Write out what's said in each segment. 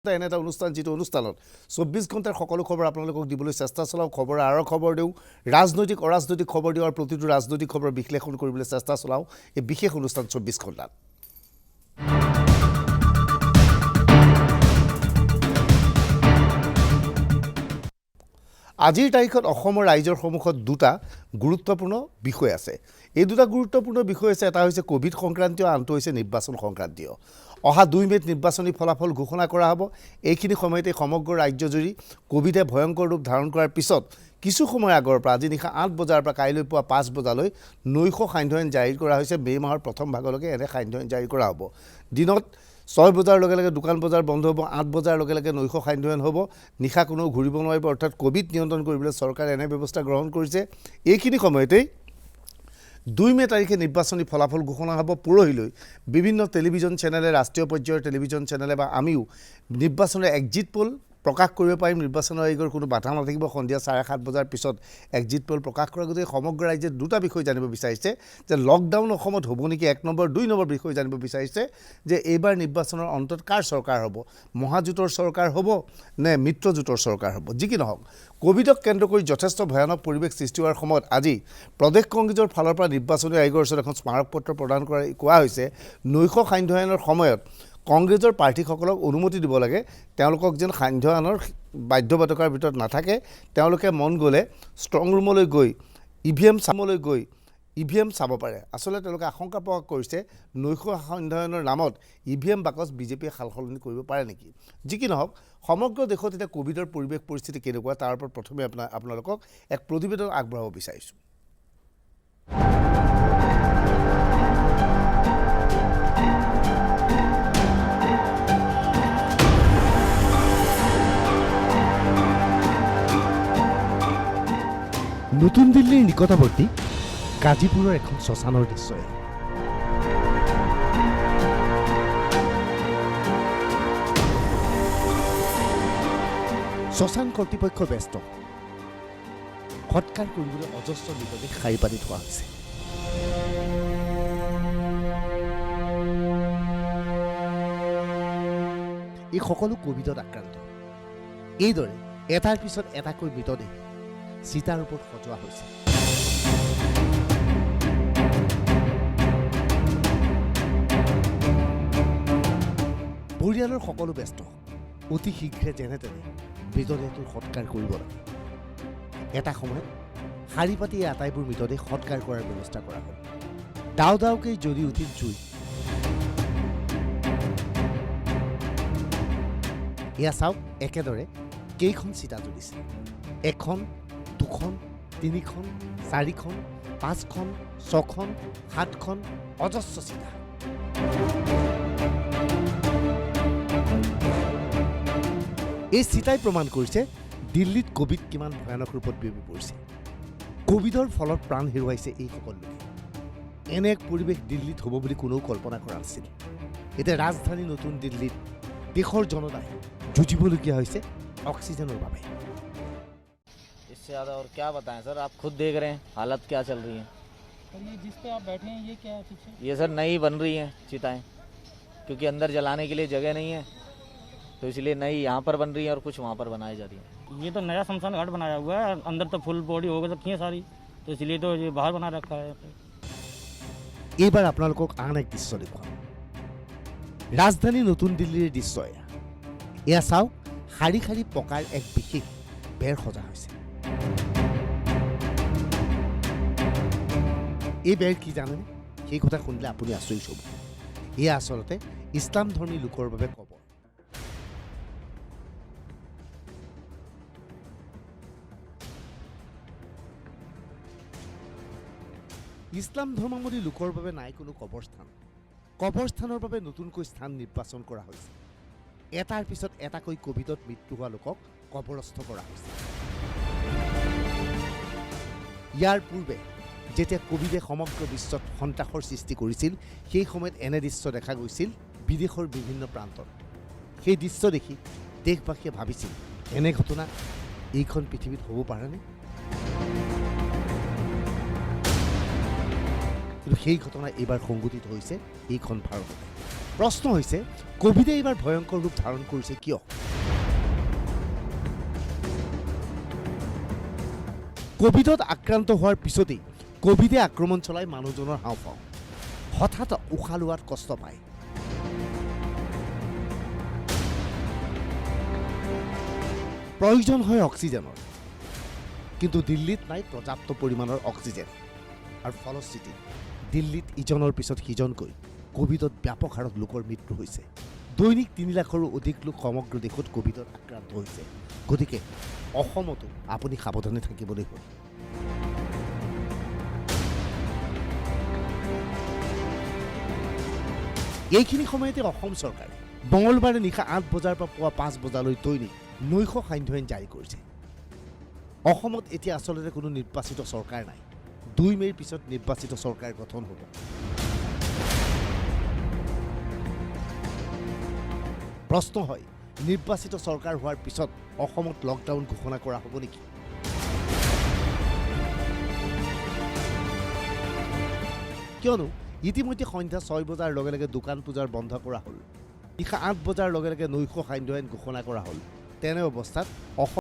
এনে এটা অনুষ্ঠান যেটো অনুষ্ঠানত 24 ঘণ্টাৰ সকলো খবৰ আপোনালোকক দিবলৈ চেষ্টা চলাও খবৰ আৰু খবৰ দিও ৰাজনৈতিক অৰাজনৈতিক খবৰ দিও আৰু প্ৰতিটো ৰাজনৈতিক খবৰ বিশ্লেষণ কৰিবলৈ চেষ্টা চলাও এই বিশেষ অনুষ্ঠান 24 ঘণ্টাত আজিৰ তাৰিখত অসমৰ ৰাইজৰ সন্মুখত দুটা গুৰুত্বপূৰ্ণ বিষয় আছে এই দুটা গুৰুত্বপূৰ্ণ বিষয় আছে এটা হৈছে কোভিড সংক্ৰান্তীয় আনটো হৈছে নিৰ্বাচন সংক্ৰান্তীয় অহা 2 মেত নিৰ্বাচনী ফলাফল ঘোষণা কৰা হ'ব এইখিনি সময়তে সমগ্ৰ ৰাজ্যজুৰি কোভিডে ভয়ংকৰ ৰূপ ধাৰণ কৰাৰ পিছত কিছু সময় আগৰ পৰা আজি নিশা 8 বজাৰ পৰা কাইলৈ পুৱা 5 বজালৈ নৈশ সান্ধ্য জাৰি কৰা হৈছে মে মাহৰ প্ৰথম ভাগলৈকে এনে সান্ধ্য জাৰি কৰা হ'ব দিনত 6 বজাৰ লগে লগে দোকান বজাৰ বন্ধ হ'ব 8 বজাৰ লগে লগে নৈশ সান্ধ্য হ'ব নিশা কোনো ঘূৰিব নোৱাৰিব অৰ্থাৎ কোভিড নিয়ন্ত্ৰণ কৰিবলৈ চৰকাৰে এনে ব্যৱস্থা গ্ৰহণ কৰিছে এইখিনি সময়তে 2 মে তাৰিখে নিৰ্বাচনী ফলাফল ঘোষণা হ'ব পৰহিলৈ বিভিন্ন টেলিভিজন চেনেলে ৰাষ্ট্ৰীয় পৰ্যায়ৰ টেলিভিজন চেনেলে বা আমিও নিৰ্বাচনৰ এক্সিট পোল প্ৰকাশ কৰিব পাৰিম নিৰ্বাচন আয়োগৰ কোনো বাধা নাথাকিব সন্ধিয়া 7:30 বজাৰ পিছত এক্সিট পোল প্ৰকাশ কৰা গতে সমগ্ৰ ৰাজ্যে দুটা বিষয় জানিব বিচাৰিছে যে লকডাউন অসমত হ'ব নেকি 1 নম্বৰ 2 নম্বৰ বিষয় জানিব বিচাৰিছে যে এইবাৰ নিৰ্বাচনৰ অন্তত কাৰ চৰকাৰ হ'ব মহাজোঁটৰ চৰকাৰ হ'ব নে মিত্ৰজোঁটৰ চৰকাৰ হ'ব যি কি নহওক কোভিডক কেন্দ্ৰ কৰি যথেষ্ট ভয়ানক পৰিৱেশ সৃষ্টি হোৱাৰ সময়ত আজি প্ৰদেশ কংগ্ৰেছৰ ফালৰ পৰা নিৰ্বাচনী আয়োগৰ ওচৰত এখন স্মাৰক পত্ৰ প্ৰদান কৰা কোৱা হৈছে নৈশ সান্ধ্য আইনৰ সময়ত কংগ্ৰেছৰ প্ৰাৰ্থীসকলক অনুমতি দিব লাগে তেওঁলোকক যেন সান্ধ্য আইনৰ বাধ্যবাধকতাৰ ভিতৰত নাথাকে তেওঁলোকে মন গ'লে ষ্ট্ৰং ৰুমলৈ গৈ ইভিএম চাব পাৰে আসলে তেওঁলোকে আশংকা প্ৰকাশ কৰিছে নৈশ সান্ধ্য আইনৰ নামত ইভিএম বাকচ বিজেপিয়ে সালসলনি কৰিব পাৰে নেকি যি কি নহওক সমগ্ৰ দেশত এটা কোভিডৰ পৰিৱেশ পৰিস্থিতি কেনেকুৱা তাৰ ওপৰত প্ৰথমে আপোনালোকক এক প্ৰতিবেদন আগবঢ়াব বিচাৰিছোঁ নতুন দিল্লীৰ নিকটৱৰ্তী গাজীপুৰৰ এখন শ্মশানৰ দৃশ্য শ্মশান কৰ্তৃপক্ষ ব্যস্ত সৎকাৰ কৰিবলৈ অজস্ৰ মৃতদেহ শাৰী পাতি থোৱা হৈছে এই সকলো কোভিডত আক্ৰান্ত এইদৰে এটাৰ পিছত এটাকৈ মৃতদেহ চিতাৰ ওপৰত সজোৱা হৈছে পৰিয়ালৰ সকলো ব্যস্ত অতি শীঘ্ৰে যেনে তেনে মৃতদেহটোৰ সৎকাৰ কৰিব লাগে এটা সময়ত শাৰী পাতি আটাইবোৰ মৃতদেহ সৎকাৰ কৰাৰ ব্যৱস্থা কৰা হ'ল ডাও ডাওকৈ জ্বলি উঠিল জুই এয়া চাওক একেদৰে কেইখন চিতা জ্বলিছে এখন 2খন 3খন 4খন 5খন 6খন 7খন অজস্ৰ চিতা এই চিতাই প্ৰমাণ কৰিছে দিল্লীত কোভিড কিমান ভয়ানক ৰূপত বিয়পি পৰিছে কোভিডৰ ফলত প্ৰাণ হেৰুৱাইছে এই সকলো লোকে এনে এক পৰিৱেশ দিল্লীত হ'ব বুলি কোনেও কল্পনা কৰা নাছিল এতিয়া ৰাজধানী নতুন দিল্লীত দেশৰ জনতাই যুঁজিবলগীয়া হৈছে অক্সিজেনৰ বাবে इससे ज़्यादा और क्या बताएं सर आप खुद देख रहे हैं हालत क्या चल रही है और ये जिस पे आप बैठे हैं ये क्या है पीछे ये सर नई बन रही हैं चिताएं क्योंकि अंदर जलाने के लिए जगह नहीं है तो इसलिए नई यहाँ पर बन रही है और कुछ वहाँ पर बनाई जा रही है ये तो नया शमशान घाट बनाया हुआ है अंदर तो फुल बॉडी हो सकती है सारी तो इसलिए तो ये बाहर बना रखा है এইবাৰ আপোনালোকক আন এক দৃশ্য দেখুৱাম ৰাজধানী নতুন দিল্লীৰ দৃশ্য এয়া চাওক শাৰী শাৰী পকাৰ এক বিশেষ বেৰ সজা হৈছে এই বেৰ কি জানেনে সেই কথা শুনিলে আপুনি আচৰিত হ'ব এয়া আচলতে ইছলাম ধৰ্মী লোকৰ বাবে কবৰ ইছলাম ধৰ্মাৱলম্বী লোকৰ বাবে নাই কোনো কবৰস্থানৰ বাবে নতুনকৈ স্থান নিৰ্বাচন কৰা হৈছে এটাৰ পিছত এটাকৈ কোভিডত মৃত্যু হোৱা লোকক কবৰস্থ কৰা হৈছে ইয়াৰ পূৰ্বে যেতিয়া কোভিডে সমগ্ৰ বিশ্বত সন্ত্ৰাসৰ সৃষ্টি কৰিছিল সেই সময়ত এনে দৃশ্য দেখা গৈছিল বিদেশৰ বিভিন্ন প্ৰান্তত সেই দৃশ্য দেখি দেশবাসীয়ে ভাবিছিল এনে ঘটনা এইখন পৃথিৱীত হ'ব পাৰেনে কিন্তু সেই ঘটনা এইবাৰ সংঘটিত হৈছে এইখন ভাৰতত প্ৰশ্ন হৈছে কোভিডে এইবাৰ ভয়ংকৰ ৰূপ ধাৰণ কৰিছে কিয়? কোভিডত আক্ৰান্ত হোৱাৰ পিছতেই কোভিডে আক্ৰমণ চলাই মানুহজনৰ হাওঁফাওঁ। হঠাৎ উশাহ লোৱাত কষ্ট পায়। প্ৰয়োজন হয় অক্সিজেনৰ, কিন্তু দিল্লীত নাই পৰ্যাপ্ত পৰিমাণৰ অক্সিজেন। আৰু ফলশ্ৰুতি দিল্লীত ইজনৰ পিছত সিজনকৈ কোভিডত ব্যাপক হাৰত লোকৰ মৃত্যু হৈছে। দৈনিক 3 লাখৰো অধিক লোক সমগ্ৰ দেশত কোভিডত আক্ৰান্ত হৈছে। গতিকে অসমতো আপুনি সাৱধানে থাকিবলৈ হ'ল। এইখিনি সময়তে অসম চৰকাৰে মঙলবাৰে নিশা 8 বজাৰ পৰা পুৱা 5 বজালৈ দৈনিক 900 সান্ধ্য আইন জাৰি কৰিছে। অসমত এতিয়া আচলতে কোনো নিৰ্বাচিত চৰকাৰ নাই। 2 মে'ৰ পিছত নিৰ্বাচিত চৰকাৰ গঠন হ'ব। প্ৰশ্ন হয়, নিৰ্বাচিত চৰকাৰ হোৱাৰ পিছত অসমত লকডাউন ঘোষণা কৰা হ'ব নেকি? কিয়নো ইতিমধ্যে সন্ধ্যা 6 বজাৰ লগে লগে দোকান পূজাৰ বন্ধ কৰা হ'ল। নিশা 8 বজাৰ লগে লগে 900 সান্ধ্য আইন ঘোষণা কৰা হ'ল। তেনে অৱস্থাত অসম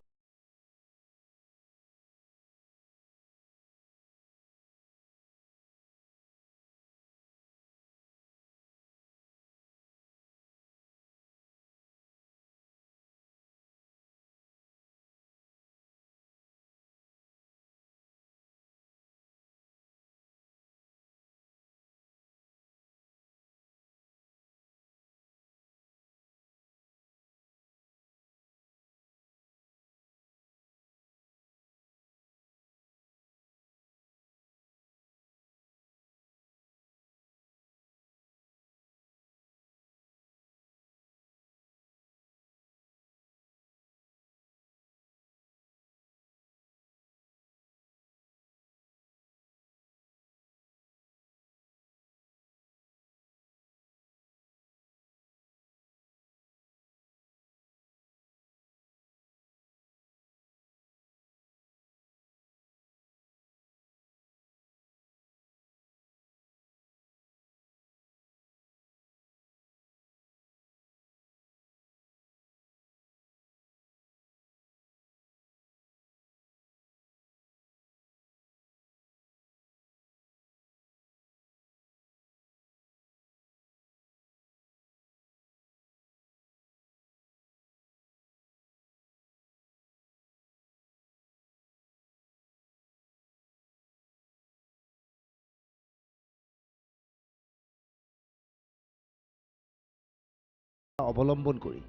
অৱলম্বন কৰি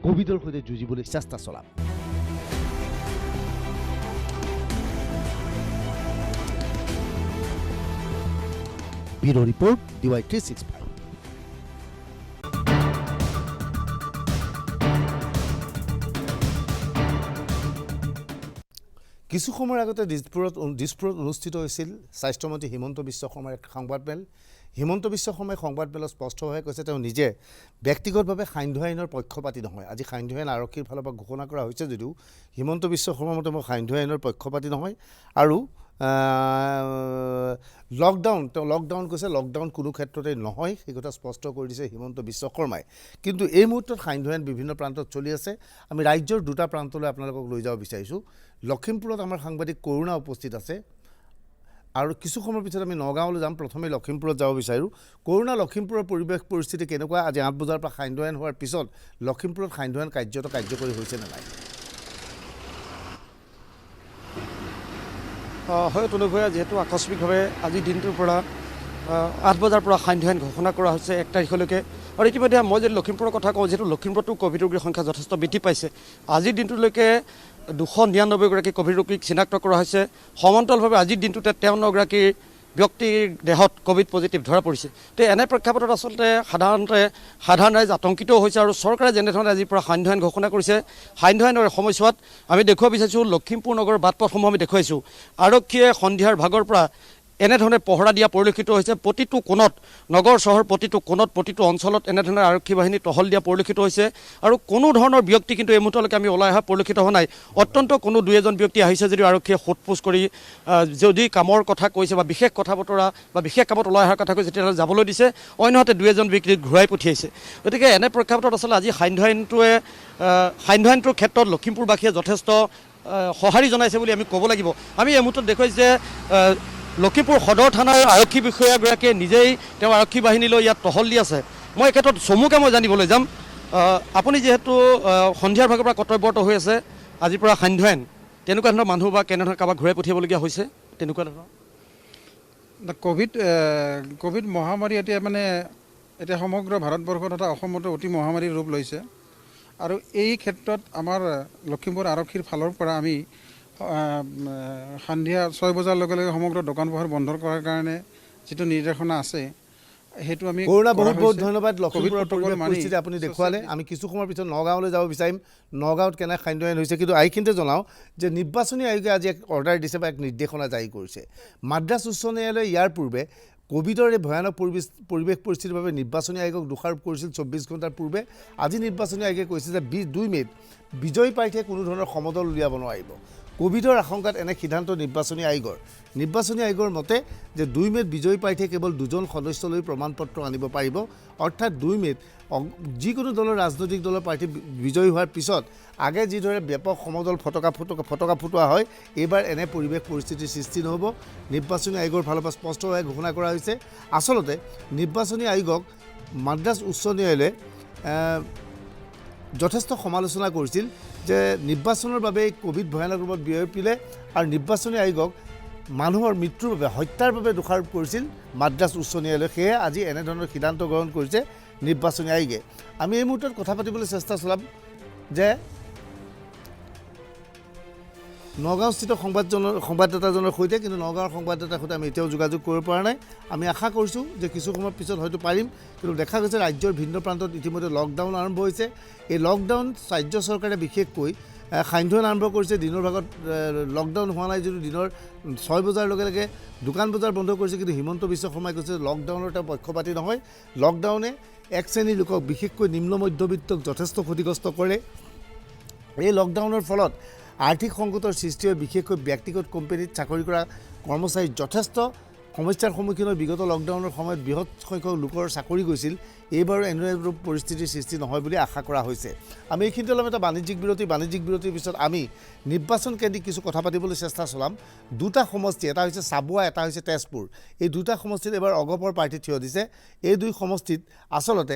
কোভিডৰ সৈতে যুঁজিবলৈ চেষ্টা চলাম। Bureau' report, DY 365। কিছু সময়ৰ আগতে দিছপুৰত অনুষ্ঠিত হৈছিল স্বাস্থ্যমন্ত্ৰী হিমন্ত বিশ্ব শৰ্মাৰ এক সংবাদমেল। হিমন্ত বিশ্ব শৰ্মাই সংবাদমেলত স্পষ্টভাৱে কৈছে তেওঁ নিজে ব্যক্তিগতভাৱে সান্ধ্য আইনৰ পক্ষপাতি নহয়। আজি সান্ধ্য আইন আৰক্ষীৰ ফালৰ পৰা ঘোষণা কৰা হৈছে যদিও হিমন্ত বিশ্ব শৰ্মাৰ মতে মই সান্ধ্য আইনৰ পক্ষপাতি নহয়। আৰু লকডাউন কৈছে, লকডাউন কোনো ক্ষেত্ৰতে নহয়, সেই কথা স্পষ্ট কৰি দিছে হিমন্ত বিশ্ব শৰ্মাই। কিন্তু এই মুহূৰ্তত সান্ধ্য আইন বিভিন্ন প্ৰান্তত চলি আছে। আমি ৰাজ্যৰ 2টা প্ৰান্তলৈ আপোনালোকক লৈ যাব বিচাৰিছোঁ। লখিমপুৰত আমাৰ সাংবাদিক কৰুণা উপস্থিত আছে আৰু কিছু সময়ৰ পিছত আমি নগাঁৱলৈ যাম। প্ৰথমে লখিমপুৰত যাব বিচাৰোঁ। কৰুণা, লখিমপুৰৰ পৰিৱেশ পৰিস্থিতি কেনেকুৱা? আজি 8 বজাৰ পৰা সান্ধ্য আইন হোৱাৰ পিছত লখিমপুৰত সান্ধ্য আইন কাৰ্যকৰী হৈছে নে নাই? হয় তুলুক ভূঞা, যিহেতু আকস্মিকভাৱে আজিৰ দিনটোৰ পৰা 8 বজাৰ পৰা সান্ধ্য আইন ঘোষণা কৰা হৈছে 1 তাৰিখলৈকে। আৰু ইতিমধ্যে মই যদি লখিমপুৰৰ কথা কওঁ, যিহেতু লখিমপুৰতো ক'ভিড ৰোগীৰ সংখ্যা যথেষ্ট বৃদ্ধি পাইছে। আজিৰ দিনটোলৈকে 299গৰাকী ক'ভিড ৰোগীক চিনাক্ত কৰা হৈছে। সমান্তৰালভাৱে আজিৰ দিনটোতে 53গৰাকী ব্যক্তিৰ দেহত ক'ভিড পজিটিভ ধৰা পৰিছে। তো এনে প্ৰেক্ষাপটত আচলতে সাধাৰণ ৰাইজ আতংকিত হৈছে। আৰু চৰকাৰে যেনেধৰণে আজিৰ পৰা সান্ধ্য আইন ঘোষণা কৰিছে, সান্ধ্য আইনৰ সময়ছোৱাত আমি দেখুৱাব বিচাৰিছোঁ লখিমপুৰ নগৰৰ বাট পথসমূহ আমি দেখুৱাইছোঁ। আৰক্ষীয়ে সন্ধিয়াৰ ভাগৰ পৰা এনেধৰণে পহৰা দিয়া পৰিলক্ষিত হৈছে। প্ৰতিটো কোণত নগৰ চহৰ প্ৰতিটো কোণত প্ৰতিটো অঞ্চলত এনেধৰণে আৰক্ষী বাহিনী টহল দিয়া পৰিলক্ষিত হৈছে আৰু কোনো ধৰণৰ ব্যক্তি কিন্তু এই মুহূৰ্তলৈকে আমি ওলাই অহা পৰিলক্ষিত হোৱা নাই। অত্যন্ত কোনো দুই এজন ব্যক্তি আহিছে যদিও আৰক্ষীয়ে সোধপোছ কৰি যদি কামৰ কথা কৈছে বা বিশেষ কথা বতৰা বা বিশেষ কামত ওলাই অহাৰ কথা কৈছে তেতিয়াহ'লে যাবলৈ দিছে, অন্যহাতে দুই এজন ব্যক্তিক ঘূৰাই পঠিয়াইছে। গতিকে এনে প্ৰেক্ষাপটত আচলতে আজি সান্ধ্য আইনটোৰ ক্ষেত্ৰত লখিমপুৰবাসীয়ে যথেষ্ট সঁহাৰি জনাইছে বুলি আমি ক'ব লাগিব। আমি এই মুহূৰ্তত দেখুৱাইছোঁ যে লখিমপুৰ সদৰ থানাৰ আৰক্ষী বিষয়াগৰাকীয়ে নিজেই তেওঁ আৰক্ষী বাহিনীলৈ ইয়াত টহল দি আছে। মই এই ক্ষেত্ৰত চমুকৈ মই জানিবলৈ যাম, আপুনি যিহেতু সন্ধিয়াৰ ভাগৰ পৰা কৰ্তব্যৰত হৈ আছে, আজিৰ পৰা সান্ধ্য আইন, তেনেকুৱা ধৰণৰ মানুহ বা কেনেধৰণৰ কাৰোবাক ঘূৰাই পঠিয়াবলগীয়া হৈছে তেনেকুৱা ধৰণৰ? কোভিড মহামাৰী এতিয়া সমগ্ৰ ভাৰতবৰ্ষত তথা অসমতো অতি মহামাৰীৰ ৰূপ লৈছে আৰু এই ক্ষেত্ৰত আমাৰ লখিমপুৰ আৰক্ষীৰ ফালৰ পৰা আমি সন্ধিয়া 6 বজাৰ লগে লগে সমগ্ৰ দোকান পোহাৰ বন্ধ কৰাৰ কাৰণে যিটো নিৰ্দেশনা আছে সেইটো আমি কৰোনা বহুত বহুত ধন্যবাদ। লখিমপুৰৰ পৰিৱেশ পৰিস্থিতি আপুনি দেখুৱালে। আমি কিছু সময়ৰ পিছত নগাঁৱলৈ যাব বিচাৰিম, নগাঁৱত কেনে সান্ধ্য আইন হৈছে। কিন্তু এইখিনিতে জনাওঁ যে নিৰ্বাচনী আয়োগে আজি এক অৰ্ডাৰ দিছে বা এক নিৰ্দেশনা জাৰি কৰিছে। মাদ্ৰাজ উচ্চ ন্যায়ালয়ে ইয়াৰ পূৰ্বে কোভিডৰ এই ভয়ানক পৰিৱেশ পৰিস্থিতিৰ বাবে নিৰ্বাচনী আয়োগক দোষাৰোপ কৰিছিল 24 ঘণ্টাৰ পূৰ্বে। আজি নিৰ্বাচনী আয়োগে কৈছে যে 2 মে'ত বিজয়ী প্ৰাৰ্থীয়ে কোনো ধৰণৰ সমদল উলিয়াব নোৱাৰিব। কোভিডৰ আশংকাত এনে সিদ্ধান্ত নিৰ্বাচনী আয়োগৰ মতে যে 2 মে'ত বিজয়ী প্ৰাৰ্থীয়ে কেৱল 2জন সদস্যলৈ প্ৰমাণপত্ৰ আনিব পাৰিব। অৰ্থাৎ 2 মে'ত যিকোনো দলৰ ৰাজনৈতিক দলৰ প্ৰাৰ্থী বিজয়ী হোৱাৰ পিছত আগে যিদৰে ব্যাপক সমদল ফটকা ফুটোৱা হয়, এইবাৰ এনে পৰিৱেশ পৰিস্থিতিৰ সৃষ্টি নহ'ব। নিৰ্বাচনী আয়োগৰ ফালৰ পৰা স্পষ্টভাৱে ঘোষণা কৰা হৈছে। আচলতে নিৰ্বাচনী আয়োগক মাদ্ৰাজ উচ্চ ন্যায়ালয়ে যথেষ্ট সমালোচনা কৰিছিল যে নিৰ্বাচনৰ বাবে কোভিড ভয়ানক ৰূপত বিয়পিলে আৰু নিৰ্বাচনী আয়োগক মানুহৰ মৃত্যুৰ বাবে হত্যাৰ বাবে দোষাৰোপ কৰিছিল মাদ্ৰাজ উচ্চ ন্যায়ালয়ে। সেয়ে আজি এনেধৰণৰ সিদ্ধান্ত গ্ৰহণ কৰিছে নিৰ্বাচনী আয়োগে। আমি এই মুহূৰ্তত কথা পাতিবলৈ চেষ্টা চলাম যে নগাঁওস্থিত সংবাদদাতাজনৰ সৈতে, কিন্তু নগাঁৱৰ সংবাদদাতাৰ সৈতে আমি এতিয়াও যোগাযোগ কৰিব পৰা নাই। আমি আশা কৰিছোঁ যে কিছু সময়ৰ পিছত হয়তো পাৰিম, কিন্তু দেখা গৈছে ৰাজ্যৰ ভিন্ন প্ৰান্তত ইতিমধ্যে লকডাউন আৰম্ভ হৈছে। এই লকডাউন ৰাজ্য চৰকাৰে বিশেষকৈ সান্ধ্য আইন আৰম্ভ কৰিছে। দিনৰ ভাগত লকডাউন হোৱা নাই যদিও দিনৰ 6 বজাৰ লগে লগে দোকান বজাৰ বন্ধ কৰিছে। কিন্তু হিমন্ত বিশ্ব শৰ্মাই কৈছে লকডাউনৰ তেওঁ পক্ষপাতী নহয়। লকডাউনে এক শ্ৰেণীৰ লোকক বিশেষকৈ নিম্ন মধ্যবিত্তক যথেষ্ট ক্ষতিগ্ৰস্ত কৰে। এই লকডাউনৰ ফলত আৰ্থিক সংকটৰ সৃষ্টি হয়। বিশেষকৈ ব্যক্তিগত কোম্পানীত চাকৰি কৰা কৰ্মচাৰী যথেষ্ট সমস্যাৰ সন্মুখীন হৈ বিগত লকডাউনৰ সময়ত বৃহৎ সংখ্যক লোকৰ চাকৰি গৈছিল। এইবাৰো এনে পৰিস্থিতিৰ সৃষ্টি নহয় বুলি আশা কৰা হৈছে। আমি এইখিনিতে অলপ এটা বাণিজ্যিক বিৰতিৰ পিছত আমি নিৰ্বাচন কেন্দ্ৰিক কিছু কথা পাতিবলৈ চেষ্টা চলাম। 2টা সমষ্টি, এটা হৈছে চাবুৱা, এটা হৈছে তেজপুৰ। এই 2টা সমষ্টিত এবাৰ অগপৰ প্ৰাৰ্থী থিয় দিছে। এই 2 সমষ্টিত আচলতে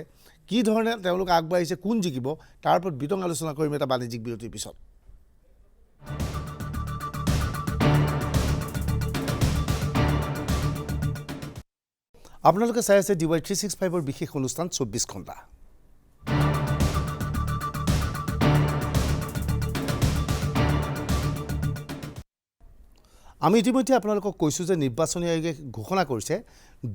কি ধৰণে তেওঁলোক আগবাঢ়িছে, কোন জিকিব, তাৰ ওপৰত বিতং আলোচনা কৰিম এটা বাণিজ্যিক বিৰতিৰ পিছত। আপোনালোকে চাই আছে DY 365ৰ বিশেষ অনুষ্ঠান 24 ঘণ্টা। আমি ইতিমধ্যে আপোনালোকক কৈছোঁ যে নিৰ্বাচনী আয়োগে ঘোষণা কৰিছে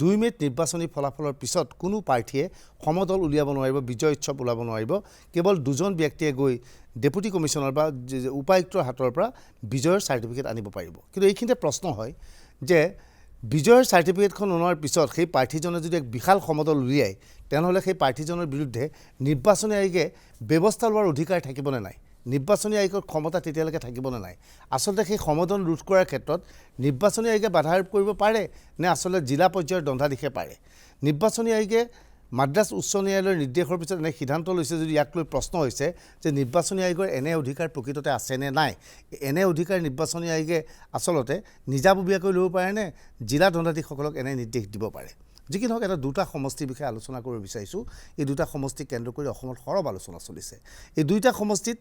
2 মে'ত নিৰ্বাচনী ফলাফলৰ পিছত কোনো প্ৰাৰ্থীয়ে সমদল উলিয়াব নোৱাৰিব, বিজয় উৎসৱ ওলাব নোৱাৰিব। কেৱল 2জন ব্যক্তিয়ে গৈ ডেপুটি কমিশ্যনাৰ বা উপায়ুক্তৰ হাতৰ পৰা বিজয়ৰ চাৰ্টিফিকেট আনিব পাৰিব। কিন্তু এইখিনিতে প্ৰশ্ন হয় যে বিজয়ৰ চাৰ্টিফিকেটখন অনাৰ পিছত সেই প্ৰাৰ্থীজনে যদি এক বিশাল সমদল উলিয়ায়, তেনেহ'লে সেই প্ৰাৰ্থীজনৰ বিৰুদ্ধে নিৰ্বাচনী আয়োগে ব্যৱস্থা লোৱাৰ অধিকাৰ থাকিবনে নাই? নিৰ্বাচনী আয়োগৰ ক্ষমতা তেতিয়ালৈকে থাকিবনে নাই? আচলতে সেই সমদল ৰোধ কৰাৰ ক্ষেত্ৰত নিৰ্বাচনী আয়োগে বাধা আৰোপ কৰিব পাৰে নে আচলতে জিলা পৰ্যায়ৰ দণ্ডাধীশে পাৰে? নিৰ্বাচনী আয়োগে মাদ্ৰাজ উচ্চ ন্যায়ালয়ৰ নিৰ্দেশৰ পিছত এনে সিদ্ধান্ত লৈছে যদি ইয়াক লৈ প্ৰশ্ন হৈছে যে নিৰ্বাচনী আয়োগৰ এনে অধিকাৰ প্ৰকৃততে আছেনে নাই? এনে অধিকাৰ নিৰ্বাচনী আয়োগে আচলতে নিজাববীয়াকৈ ল'ব পাৰেনে জিলা দণ্ডাধীশসকলক এনে নিৰ্দেশ দিব পাৰে? যি কি নহওক, এটা 2টা সমষ্টিৰ বিষয়ে আলোচনা কৰিব বিচাৰিছোঁ। এই 2টা সমষ্টিক কেন্দ্ৰ কৰি অসমত সৰব আলোচনা চলিছে। এই 2টা সমষ্টিত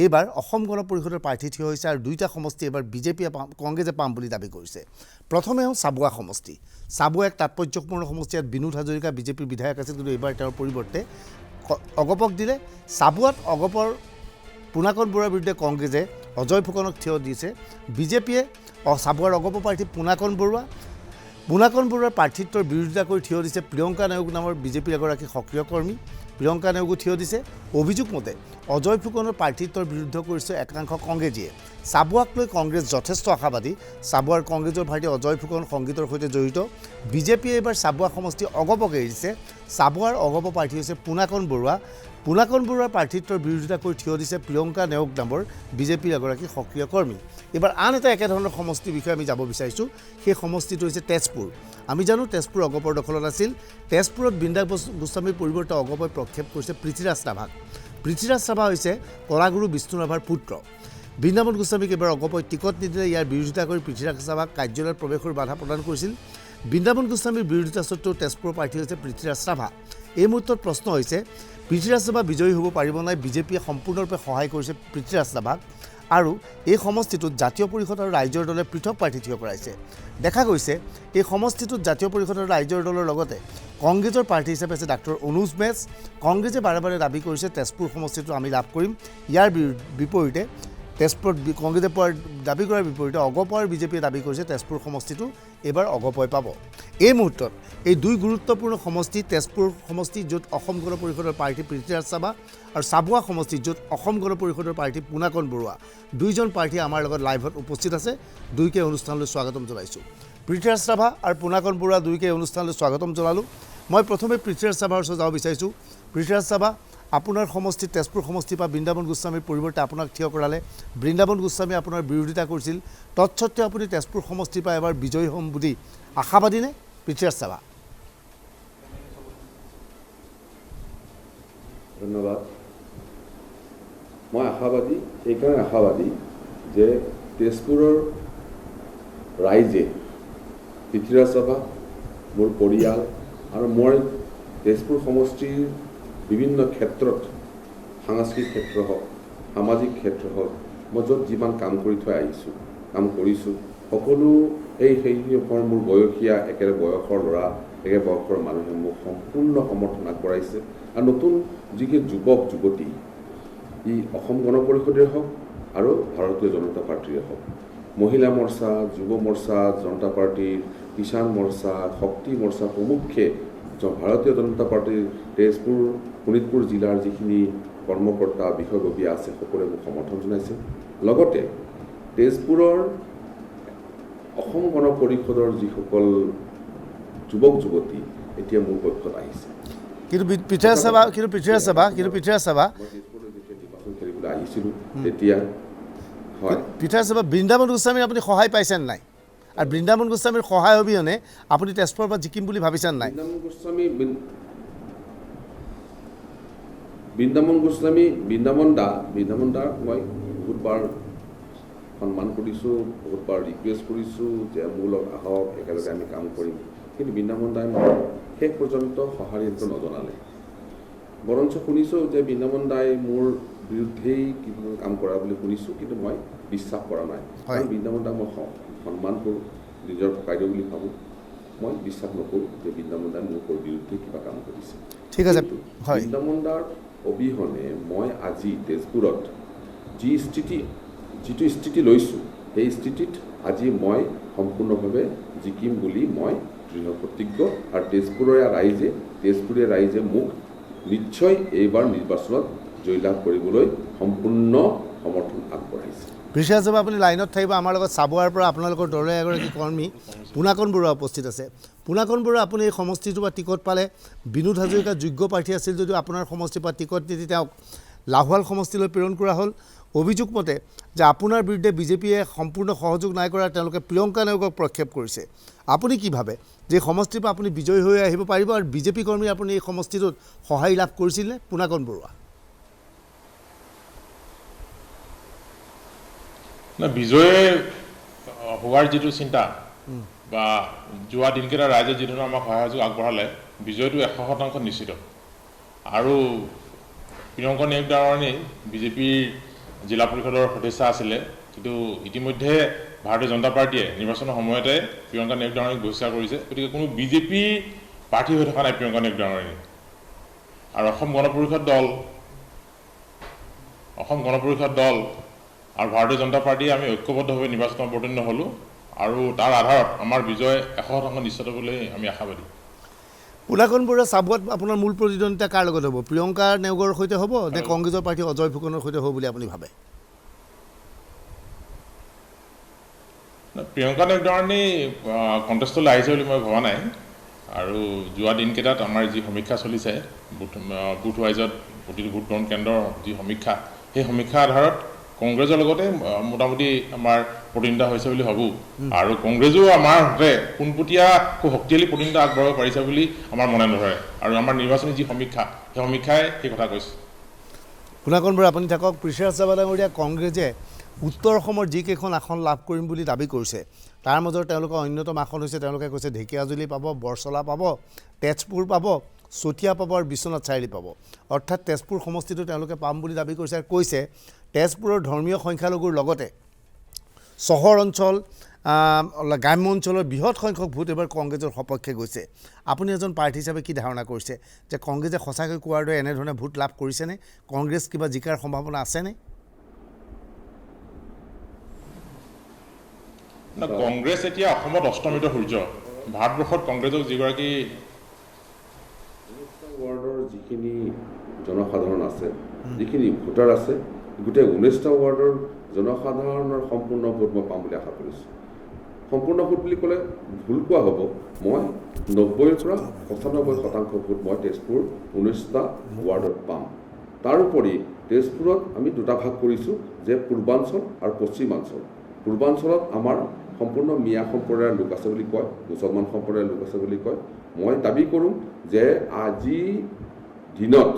এইবাৰ অসম গণ পৰিষদৰ প্ৰাৰ্থী থিয় হৈছে আৰু 2টা সমষ্টি এইবাৰ বিজেপিয়ে কংগ্ৰেছে পাম বুলি দাবী কৰিছে। প্ৰথমে হ'ল চাবুৱা সমষ্টি। চাবুৱা এক তাৎপৰ্যপূৰ্ণ সমষ্টি। ইয়াত বিনোদ হাজৰিকা বিজেপিৰ বিধায়ক আছিল, কিন্তু এইবাৰ তেওঁৰ পৰিৱৰ্তে অগপক দিলে। চাবুৱাত অগপৰ পুনাকন বৰুৱাৰ বিৰুদ্ধে কংগ্ৰেছে অজয় ফুকনক থিয় দিছে। বিজেপিয়ে চাবুৱাৰ অগপ প্ৰাৰ্থী পুনাকন বৰুৱাৰ প্ৰাৰ্থিত্বৰ বিৰোধিতা কৰি থিয় দিছে প্ৰিয়ংকা নায়ক নামৰ বিজেপিৰ এগৰাকী সক্ৰিয় কৰ্মী। প্ৰিয়ংকা নেওগো থিয় দিছে। অভিযোগ মতে অজয় ফুকনৰ প্ৰাৰ্থিত্বৰ বিৰুদ্ধে কৰিছে একাংশ কংগ্ৰেছীয়ে। চাবুৱাক লৈ কংগ্ৰেছ যথেষ্ট আশাবাদী। চাবুৱাৰ কংগ্ৰেছৰ ভাইটি অজয় ফুকন সংগীতৰ সৈতে জড়িত। বিজেপিয়ে এইবাৰ চাবুৱা সমষ্টি অগপক এৰিছে। চাবুৱাৰ অগপ প্ৰাৰ্থী হৈছে পুনাকন বৰুৱা। পুনাকন বৰুৱাৰ প্ৰাৰ্থিত্বৰ বিৰোধিতা কৰি থিয় দিছে প্ৰিয়ংকা নেওগ নামৰ বিজেপিৰ এগৰাকী সক্ৰিয় কৰ্মী। এইবাৰ আন এটা একেধৰণৰ সমষ্টিৰ বিষয়ে আমি যাব বিচাৰিছোঁ। সেই সমষ্টিটো হৈছে তেজপুৰ। আমি জানো তেজপুৰ অগপৰ দখলত আছিল। তেজপুৰত বৃন্দা গোস্বামীৰ পৰিৱৰ্তে অগপই প্ৰক্ষেপ কৰিছে পৃথ্বীৰাজ ৰাভাক। পৃথ্বীৰাজ ৰাভা হৈছে কলাগুৰু বিষ্ণু ৰাভাৰ পুত্ৰ। বৃন্দাবন গোস্বামীক এবাৰ অগপই টিকট নিদিলে ইয়াৰ বিৰোধিতা কৰি পৃথ্বীৰাজ ৰাভাক কাৰ্যালয়ত প্ৰৱেশৰ বাধা প্ৰদান কৰিছিল। বৃন্দাবন গোস্বামীৰ বিৰোধিতা সত্ত্বেও তেজপুৰৰ প্ৰাৰ্থী হৈছে পৃথ্বীৰাজ ৰাভা। এই মুহূৰ্তত প্ৰশ্ন হৈছে পৃথ্বীৰাজ ৰাভা বিজয়ী হ'ব পাৰিব নাই। বিজেপিয়ে সম্পূৰ্ণৰূপে সহায় কৰিছে পৃথ্বীৰাজ ৰাভাক আৰু এই সমষ্টিটোত জাতীয় পৰিষদ আৰু ৰাইজৰ দলে পৃথক প্ৰাৰ্থী থিয় কৰাইছে। দেখা গৈছে এই সমষ্টিটোত জাতীয় পৰিষদ আৰু ৰাইজৰ দলৰ লগতে কংগ্ৰেছৰ প্ৰাৰ্থী হিচাপে আছে ডাক্তৰ অনুজ মেছ। কংগ্ৰেছে বাৰে বাৰে দাবী কৰিছে তেজপুৰ সমষ্টিটো আমি লাভ কৰিম। ইয়াৰ বিপৰীতে তেজপুৰত কংগ্ৰেছে পোৱাৰ দাবী কৰাৰ বিপৰীতে অগপ আৰু বিজেপিয়ে দাবী কৰিছে তেজপুৰ সমষ্টিটো এইবাৰ অগপই পাব। এই মুহূৰ্তত এই দুই গুৰুত্বপূৰ্ণ সমষ্টি, তেজপুৰ সমষ্টি য'ত অসম গণ পৰিষদৰ প্ৰাৰ্থী পৃথ্বীৰাজ ৰাভা আৰু চাবুৱা সমষ্টি য'ত অসম গণ পৰিষদৰ প্ৰাৰ্থী পুনাকন বৰুৱা, দুইজন প্ৰাৰ্থী আমাৰ লগত লাইভত উপস্থিত আছে। দুইকে অনুষ্ঠানলৈ স্বাগতম জনাইছোঁ। পৃথ্বীৰাজ ৰাভা আৰু পুনাকন বৰুৱা দুইকে অনুষ্ঠানলৈ স্বাগতম জনালোঁ। মই প্ৰথমে পৃথ্বীৰাজ ৰাভাৰ ওচৰত যাব বিচাৰিছোঁ। পৃথ্বীৰাজ ৰাভা, আপোনাৰ সমষ্টিত তেজপুৰ সমষ্টিৰ পৰা বৃন্দাবন গোস্বামীৰ পৰিৱৰ্তে আপোনাক থিয় কৰালে। বৃন্দাবন গোস্বামীয়ে আপোনাৰ বিৰোধিতা কৰিছিল। তৎসত্ত্বেও আপুনি তেজপুৰ সমষ্টিৰ পৰা এবাৰ বিজয়ী হ'ম বুলি আশাবাদীনে পৃথ্বীৰাজ ৰাভা? ধন্যবাদ। মই আশাবাদী, এইকাৰণে আশাবাদী যে তেজপুৰৰ ৰাইজে পৃথ্বীৰাজ ৰাভা, মোৰ পৰিয়াল আৰু মই তেজপুৰ সমষ্টিৰ বিভিন্ন ক্ষেত্ৰত, সাংস্কৃতিক ক্ষেত্ৰ হওক, সামাজিক ক্ষেত্ৰ হওক, মই য'ত যিমান কাম কৰি থৈ আহিছোঁ, কাম কৰিছোঁ, সকলো সেইসমূহৰ মোৰ বয়সীয়া একেবাৰে বয়সৰ ল'ৰা, একে বয়সৰ মানুহে মোক সম্পূৰ্ণ সমৰ্থন আগবঢ়াইছে। আৰু নতুন যিখিনি যুৱক যুৱতী, ই অসম গণ পৰিষদে হওক আৰু ভাৰতীয় জনতা পাৰ্টীৰে হওক, মহিলা মৰ্চা, যুৱ মৰ্চা, জনতা পাৰ্টীৰ, কিষাণ মৰ্চা, শক্তি মৰ্চা প্ৰমুখ্যে ভাৰতীয় জনতা পাৰ্টীৰ তেজপুৰ, শোণিতপুৰ জিলাৰ যিখিনি কৰ্মকৰ্তা, বিষয়ববীয়া আছে, সকলোৱে মোক সমৰ্থন জনাইছে। লগতে তেজপুৰৰ অসম গণ পৰিষদৰ যিসকল যুৱক যুৱতী এতিয়া মোৰ পক্ষত আহিছে। কিন্তু পৃথ্বীৰাজ ৰাভা মই তেজপুৰলৈ যেতিয়া নিৰ্বাচন কৰিবলৈ আহিছিলোঁ তেতিয়া হয় পৃথ্বীৰাজ ৰাভা, বৃন্দাবন গোস্বামীৰ আপুনি সহায় পাইছেনে নাই? আৰু বৃন্দাবন গোস্বামীৰ সহায় অবিহনে আপুনি তেজপুৰৰ পৰা জিকিম বুলি ভাবিছেনে নাই? বৃন্দাবন দাক মই বহুতবাৰ সন্মান কৰিছোঁ, বহুতবাৰ ৰিকুৱেষ্ট কৰিছোঁ যে মোৰ লগত আহক, একেলগে আমি কাম কৰিম। কিন্তু বৃন্দাবন দাই মোক শেষ পৰ্যন্ত সঁহাৰি নজনালে। বৰঞ্চ শুনিছোঁ যে বৃন্দাবন দাই মোৰ বিৰুদ্ধেই কিছুমান কাম কৰা বুলি শুনিছোঁ, কিন্তু মই বিশ্বাস কৰা নাই। কাৰণ বৃন্দাবন দাক মই সন্মান কৰোঁ, নিজৰ ককাইদেউ বুলি ভাবোঁ। মই বিশ্বাস নকৰোঁ যে বৃন্দাবন দাই মোৰ বিৰুদ্ধে কিবা কাম কৰিছে। ঠিক আছে, হয়। বৃন্দাবন দাৰ অবিহনে মই আজি তেজপুৰত যিটো স্থিতি লৈছোঁ, সেই স্থিতিত আজি মই সম্পূৰ্ণভাৱে জিকিম বুলি মই দৃঢ় প্ৰতিজ্ঞ। আৰু তেজপুৰীয়া ৰাইজে মোক নিশ্চয় এইবাৰ নিৰ্বাচনত জয়লাভ কৰিবলৈ সম্পূৰ্ণ সমৰ্থন আগবঢ়াইছে। পৃথ্বীৰাজ ৰাভা, আপুনি লাইনত থাকিব। আমাৰ লগত চাবুৱাৰ পৰা আপোনালোকৰ দলৰ এগৰাকী কৰ্মী পুনাকন বৰুৱা উপস্থিত আছে। পুনাকন বৰুৱা, আপুনি এই সমষ্টিটোৰ পৰা টিকট পালে। বিনোদ হাজৰিকা যোগ্য প্ৰাৰ্থী আছিল যদিও আপোনাৰ সমষ্টিৰ পৰা টিকট নিদি তেওঁক লাহোৱাল সমষ্টিলৈ প্ৰেৰণ কৰা হ'ল। অভিযোগ মতে যে আপোনাৰ বিৰুদ্ধে বিজেপিয়ে সম্পূৰ্ণ সহযোগ নাই কৰা, তেওঁলোকে প্ৰিয়ংকা নেওগক প্ৰক্ষেপ কৰিছে। আপুনি কি ভাবে যে সমষ্টিৰ পৰা আপুনি বিজয়ী হৈ আহিব পাৰিব? আৰু বিজেপি কৰ্মী আপুনি এই সমষ্টিটোত সহায় লাভ কৰিছিলে পুনাকন বৰুৱা? বিজয় হোৱাৰ যিটো চিন্তা বা যোৱা দিনকেইটা ৰাইজে যিধৰণে আমাক সহায় আগবঢ়ালে, বিজয়টো 100% নিশ্চিত। আৰু প্ৰিয়ংকা নেওগ ডাঙৰীয়ানী বিজেপিৰ জিলা পৰিষদৰ সদস্য আছিলে, কিন্তু ইতিমধ্যে ভাৰতীয় জনতা পাৰ্টীয়ে নিৰ্বাচনৰ সময়তে প্ৰিয়ংকা নেওগ ডাঙৰীয়ানীক বহিষ্কাৰ কৰিছে। গতিকে কোনো বিজেপি প্ৰাৰ্থী হৈ থকা নাই প্ৰিয়ংকা নেওগ ডাঙৰীয়ানী। আৰু অসম গণ পৰিষদ দল আৰু ভাৰতীয় জনতা পাৰ্টীয়ে আমি ঐক্যবদ্ধভাৱে নিৰ্বাচনত অৱতীৰ্ণ হ'লোঁ, আৰু তাৰ আধাৰত আমাৰ বিজয় 100% নিশ্চিত বুলি আমি আশাবাদী। পুনাকন বৰুৱা চাবুৱাত আপোনাৰ মূল প্ৰতিদ্বন্দ্বিতা কাৰ লগত হ'ব? প্ৰিয়ংকা নেওগৰ সৈতে হ'ব নে কংগ্ৰেছৰ প্ৰাৰ্থী অজয় ফুকনৰ সৈতে হ'ব বুলি আপুনি ভাবে? প্ৰিয়ংকা নেওগৰানী কণ্টেষ্টলৈ আহিছে বুলি মই ভবা নাই আৰু যোৱা দিনকেইটাত আমাৰ যি সমীক্ষা চলিছে বুথ ৱাইজত প্ৰতিটো ভোটগ্ৰহণ কেন্দ্ৰৰ যি সমীক্ষা সেই সমীক্ষাৰ আধাৰত কংগ্ৰেছৰ লগতে মোটামুটি আমাৰ প্ৰতিদ্বন্দ্বিতা হৈছে বুলি ভাবোঁ আৰু কংগ্ৰেছো আমাৰ হাতে পোনপটীয়া খুব শক্তিশালী প্ৰতিদ্বন্দ্বিতা আগবঢ়াব পাৰিছে বুলি আমাৰ মনে নধৰে আৰু আমাৰ নিৰ্বাচনী যি সমীক্ষা সেই সমীক্ষাই সেই কথা কৈছে। পুনাকন বৰুৱা আপুনি থাকক। পৃথ্বীৰাজ ৰাভা ডাঙৰীয়া, কংগ্ৰেছে উত্তৰ অসমৰ যিকেইখন আসন লাভ কৰিম বুলি দাবী কৰিছে তাৰ মাজৰ তেওঁলোকৰ অন্যতম আসন হৈছে তেওঁলোকে কৈছে ঢেকীয়াজুলি পাব, বৰচলা পাব, তেজপুৰ পাব, চতিয়া পাব আৰু বিশ্বনাথ চাৰিআলি পাব। অৰ্থাৎ তেজপুৰ সমষ্টিটো তেওঁলোকে পাম বুলি দাবী কৰিছে আৰু কৈছে তেজপুৰৰ ধৰ্মীয় সংখ্যালঘুৰ লগতে চহৰ অঞ্চল গ্ৰাম্য অঞ্চলৰ বৃহৎ সংখ্যক ভোট এবাৰ কংগ্ৰেছৰ সপক্ষে গৈছে। আপুনি এজন প্ৰাৰ্থী হিচাপে কি ধাৰণা কৰিছে যে কংগ্ৰেছে সঁচাকৈ কোৱাৰ দৰে এনেধৰণে ভোট লাভ কৰিছেনে? কংগ্ৰেছ কিবা জিকাৰ সম্ভাৱনা আছেনে? কংগ্ৰেছ এতিয়া অসমত অষ্টমিত সূৰ্য। ভাৰতবৰ্ষত কংগ্ৰেছক যিগৰাকী ৱাৰ্ডৰ যিখিনি জনসাধাৰণ আছে, যিখিনি ভোটাৰ আছে, গোটেই 19টা ৱাৰ্ডৰ জনসাধাৰণৰ সম্পূৰ্ণ ভোট মই পাম বুলি আশা কৰিছোঁ। সম্পূৰ্ণ ভোট বুলি ক'লে ভুল কোৱা হ'ব। মই 90ৰ পৰা 95% ভোট মই তেজপুৰ 19টা ৱাৰ্ডত পাম। তাৰোপৰি তেজপুৰত আমি দুটা ভাগ কৰিছোঁ যে পূৰ্বাঞ্চল আৰু পশ্চিমাঞ্চল। পূৰ্বাঞ্চলত আমাৰ সম্পূৰ্ণ মিয়া সম্প্ৰদায়ৰ লোক আছে বুলি কয়, মুছলমান সম্প্ৰদায়ৰ লোক আছে বুলি কয়। মই দাবী কৰোঁ যে আজি দিনত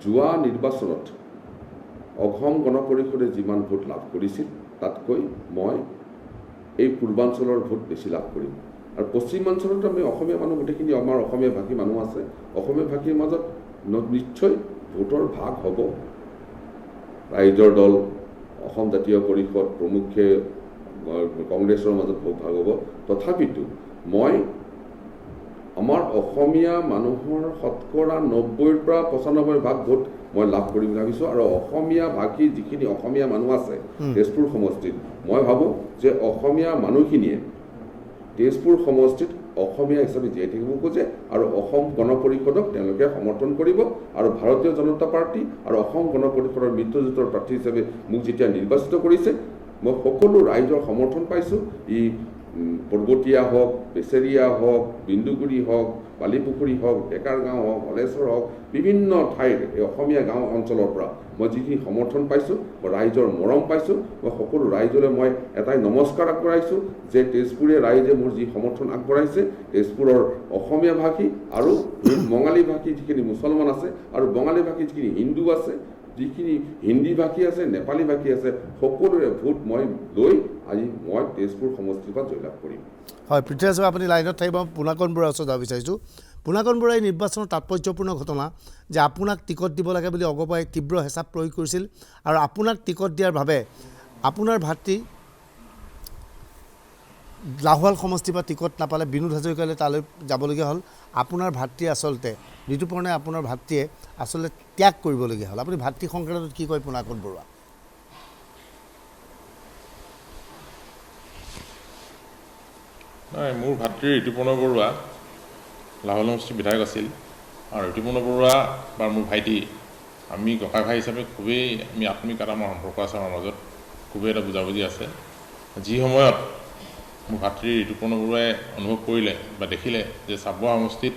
যোৱা নিৰ্বাচনত অসম গণ পৰিষদে যিমান ভোট লাভ কৰিছিল তাতকৈ মই এই পূৰ্বাঞ্চলৰ ভোট বেছি লাভ কৰিম। আৰু পশ্চিমাঞ্চলত আমি অসমীয়া মানুহ গোটেইখিনি আমাৰ অসমীয়া ভাষী মানুহ আছে। অসমীয়া ভাষীৰ মাজত নিশ্চয় ভোটৰ ভাগ হ'ব। ৰাইজৰ দল, অসম জাতীয় পৰিষদ প্ৰমুখ্যে কংগ্ৰেছৰ মাজত ভোট ভাগ হ'ব। তথাপিতো মই আমাৰ অসমীয়া মানুহৰ শতকৰা 90ৰ পৰা 95% ভোট মই লাভ কৰিম বুলি ভাবিছোঁ। আৰু অসমীয়া ভাষী যিখিনি অসমীয়া মানুহ আছে তেজপুৰ সমষ্টিত, মই ভাবোঁ যে অসমীয়া মানুহখিনিয়ে তেজপুৰ সমষ্টিত অসমীয়া হিচাপে জীয়াই থাকিব খোজে আৰু অসম গণ পৰিষদক তেওঁলোকে সমৰ্থন কৰিব। আৰু ভাৰতীয় জনতা পাৰ্টি আৰু অসম গণ পৰিষদৰ মিত্ৰজোঁটৰ প্ৰাৰ্থী হিচাপে মোক যেতিয়া নিৰ্বাচিত কৰিছে, মই সকলো ৰাইজৰ সমৰ্থন পাইছোঁ। ই পৰ্বতীয়া হওক, বেচেৰীয়া হওক, বিন্দুগুৰি হওক, বালিপুখুৰী হওক, ডেকাৰ গাঁও হওক, হলেশ্বৰ হওক, বিভিন্ন ঠাইৰ এই অসমীয়া গাঁও অঞ্চলৰ পৰা মই যিখিনি সমৰ্থন পাইছোঁ, মই ৰাইজৰ মৰম পাইছোঁ। মই সকলো ৰাইজলৈ মই এটাই নমস্কাৰ আগবঢ়াইছোঁ যে তেজপুৰীয়া ৰাইজে মোৰ যি সমৰ্থন আগবঢ়াইছে, তেজপুৰৰ অসমীয়া ভাষী আৰু বঙালী ভাষী যিখিনি মুছলমান আছে আৰু বঙালী ভাষী যিখিনি হিন্দু আছে, যিখিনি হিন্দী ভাষী আছে, নেপালী ভাষী আছে, সকলোৰে ভোট মই লৈ আজি মই তেজপুৰ সমষ্টিৰ পৰা জয়লাভ কৰিম। হয়, পৃথ্বীৰাজ ৰাভা আপুনি লাইনত থাকিব। পুনাকন বৰুৱাৰ ওচৰত যাব বিচাৰিছোঁ। পুনাকন বৰুৱাই নিৰ্বাচনৰ তাৎপৰ্যপূৰ্ণ ঘটনা যে আপোনাক টিকট দিব লাগে বুলি অগপাই তীব্ৰ হেঁচা প্ৰয়োগ কৰিছিল আৰু আপোনাক টিকট দিয়াৰ বাবে আপোনাৰ ভাতৃ লাহোৱাল সমষ্টিৰ পৰা টিকট নাপালে, বিনোদ হাজৰিকালৈ তালৈ যাবলগীয়া হ'ল। আপোনাৰ ভাতৃয়ে আচলতে ঋতুপৰ্ণাই আপোনাৰ ভাতৃয়ে আচলতে ত্যাগ কৰিবলগীয়া হ'ল। আপুনি ভাতৃ সংক্ৰান্তত কি কয় পুনাকন বৰুৱা? নাই, মোৰ ভাতৃ ঋতুপৰ্ণ বৰুৱা লাহোৱাল সমষ্টিৰ বিধায়ক আছিল আৰু ঋতুপৰ্ণ বৰুৱা বা মোৰ ভাইটি, আমি ককাই ভাই হিচাপে খুবেই আমি আত্মিক এটা আমাৰ সম্পৰ্ক আছে। আমাৰ মাজত খুবেই এটা বুজাবুজি আছে। যি সময়ত মোৰ ভাতৃ ঋতুপৰ্ণ বৰুৱাই অনুভৱ কৰিলে বা দেখিলে যে চাবুৱা সমষ্টিত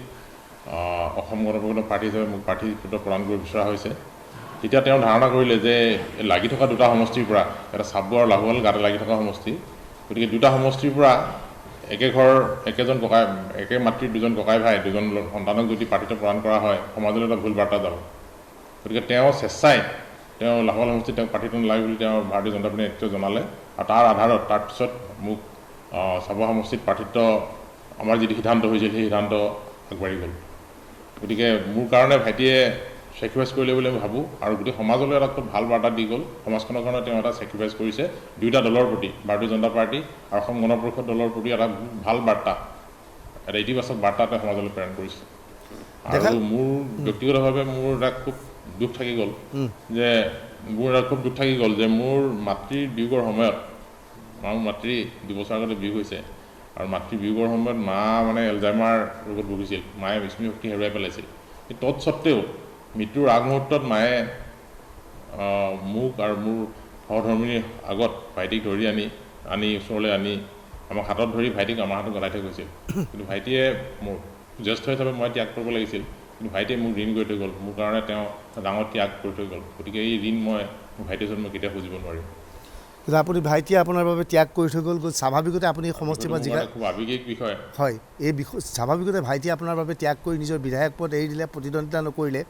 অসম গণ পৰিষদৰ প্ৰাৰ্থী হিচাপে মোক প্ৰাৰ্থী প্ৰদান কৰিব বিচৰা হৈছে, তেতিয়া তেওঁ ধাৰণা কৰিলে যে লাগি থকা দুটা সমষ্টিৰ পৰা, এটা চাবুৱা আৰু লাহোৱাল গাতে লাগি থকা সমষ্টি, গতিকে দুটা সমষ্টিৰ পৰা একে ঘৰ একেজন ককাই, একে মাতৃৰ দুজন ককাই ভাই, দুজন সন্তানক যদি প্ৰাৰ্থিত্ব প্ৰদান কৰা হয়, সমাজলৈ এটা ভুল বাৰ্তা যাব। গতিকে তেওঁ স্বেচ্ছাই তেওঁ লাহোৱাল সমষ্টিত তেওঁক প্ৰাৰ্থিত্ব নালাগে বুলি তেওঁ ভাৰতীয় জনতা পাৰ্টীৰ নেতৃত্বই জনালে আৰু তাৰ আধাৰত তাৰপিছত মোক চাবুৱা সমষ্টিত প্ৰাৰ্থিত্ব আমাৰ যিটো সিদ্ধান্ত হৈছিল সেই সিদ্ধান্ত আগবাঢ়ি গ'ল। গতিকে মোৰ কাৰণে ভাইটিয়ে চেক্ৰিফাইচ কৰিলে বুলি আমি ভাবোঁ আৰু গোটেই সমাজলৈ এটা খুব ভাল বাৰ্তা দি গ'ল। সমাজখনৰ কাৰণে তেওঁ এটা চেক্ৰিফাইচ কৰিছে দুয়োটা দলৰ প্ৰতি, ভাৰতীয় জনতা পাৰ্টি আৰু অসম গণ পৰিষদ দলৰ প্ৰতি এটা ভাল বাৰ্তা, এটা ইতিবাচক বাৰ্তা তেওঁ সমাজলৈ প্ৰেৰণ কৰিছে। আৰু মোৰ ব্যক্তিগতভাৱে মোৰ এটা খুব দুখ থাকি গ'ল যে মোৰ মাতৃৰ বিয়োগৰ সময়ত, মোৰ মাতৃ 2 বছৰ আগতে বিয়োগ হৈছে, আৰু মাতৃবিয়োগৰ সময়ত মা মানে এলজাইমাৰ ৰোগত ভুগিছিল, মায়ে স্মৃতিশক্তি হেৰুৱাই পেলাইছিল। কিন্তু তৎসত্ত্বেও মৃত্যুৰ আগমুহূৰ্তত মায়ে মোক আৰু মোৰ সহধৰ্মিনীৰ আগত ভাইটিক ধৰি আনি ওচৰলৈ আনি আমাক হাতত ধৰি ভাইটিক আমাৰ হাতত গলাই থৈ গৈছিল। কিন্তু ভাইটিয়ে মোৰ জ্যেষ্ঠ হিচাপে মই ত্যাগ কৰিব লাগিছিল, কিন্তু ভাইটিয়ে মোক ঋণ কৰি থৈ গ'ল, মোৰ কাৰণে তেওঁ ডাঙৰ ত্যাগ কৰি থৈ গ'ল। গতিকে এই ঋণ মই ভাইটিৰ ওচৰত মই কেতিয়াও খুজিব নোৱাৰিম। কিন্তু আপুনি ভাইটিয়ে আপোনাৰ বাবে ত্যাগ কৰি থৈ গ'ল, স্বাভাৱিকতে আপুনি সমষ্টিৰ পৰা জিকা খুব আৱেগিক বিষয়। হয়, এই বিষয় স্বাভাৱিকতে ভাইটিয়ে আপোনাৰ বাবে ত্যাগ কৰি নিজৰ বিধায়ক পদ এৰি দিলে, প্ৰতিদ্বন্দ্বিতা নকৰিলে,